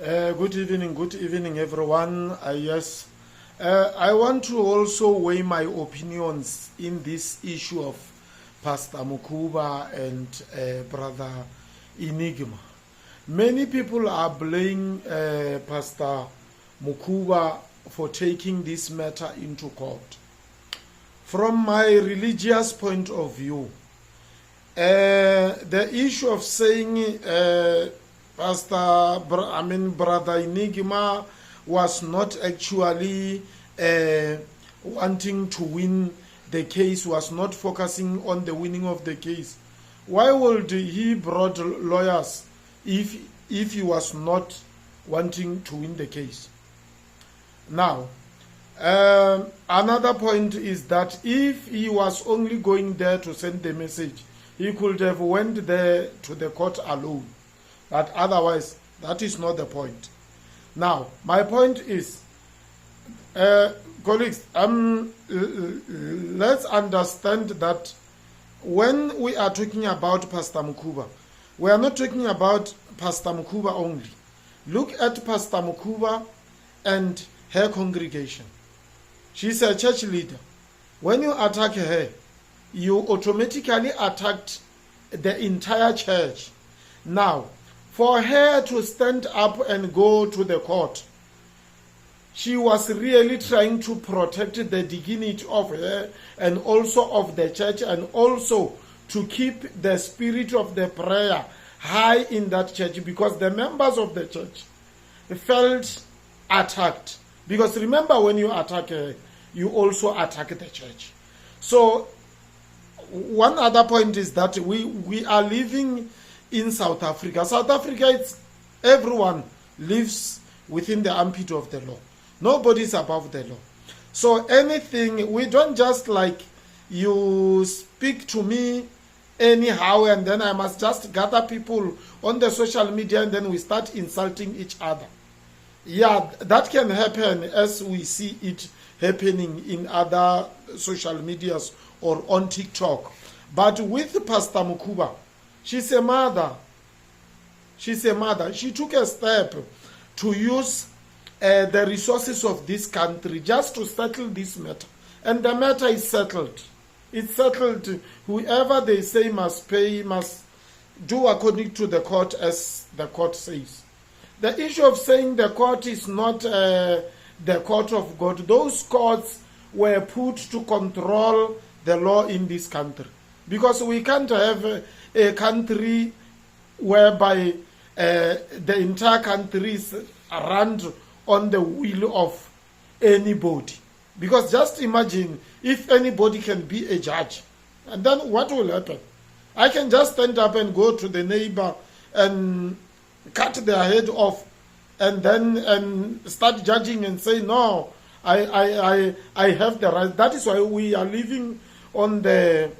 Good evening, everyone. Yes, I want to also weigh my opinions in this issue of Pastor Mokhuba and Brother Enigma. Many people are blaming Pastor Mokhuba for taking this matter into court. From my religious point of view, the issue of saying Brother Enigma was not actually wanting to win the case, was not focusing on the winning of the case. Why would he brought lawyers if he was not wanting to win the case? Now, another point is that if he was only going there to send the message, he could have went there to the court alone. But otherwise, that is not the point. Now, my point is, colleagues, let's understand that when we are talking about Pastor Mokhuba, we are not talking about Pastor Mokhuba only. Look at Pastor Mokhuba and her congregation. She's a church leader. When you attack her, you automatically attacked the entire church. Now, for her to stand up and go to the court, she was really trying to protect the dignity of her and also of the church, and also to keep the spirit of the prayer high in that church, because the members of the church felt attacked. Because remember, when you attack her, you also attack the church. So one other point is that we are living in South Africa. South Africa, everyone lives within the armpit of the law. Nobody is above the law. So anything, we don't just like you speak to me anyhow and then I must just gather people on the social media and then we start insulting each other. Yeah, that can happen as we see it happening in other social medias or on TikTok. But with Pastor Mokhuba, she's a mother. She's a mother. She took a step to use the resources of this country just to settle this matter. And the matter is settled. It's settled. Whoever they say must pay, must do according to the court as the court says. The issue of saying the court is not the court of God, those courts were put to control the law in this country. Because we can't have a country whereby the entire country is run on the will of anybody. Because just imagine if anybody can be a judge, and then what will happen? I can just stand up and go to the neighbor and cut their head off and then start judging and say, no, I have the right. That is why we are living on the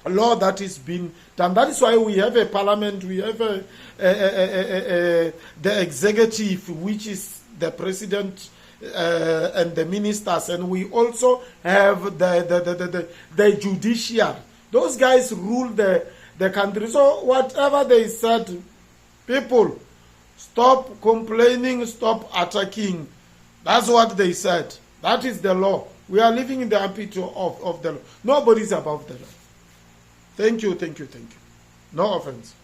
law that is being done. That is why we have a parliament, we have the executive, which is the president and the ministers, and we also have the judiciary. Those guys rule the country. So whatever they said, people, stop complaining, stop attacking. That's what they said. That is the law. We are living in the armpit of the law. Nobody is above the law. Thank you. No offense.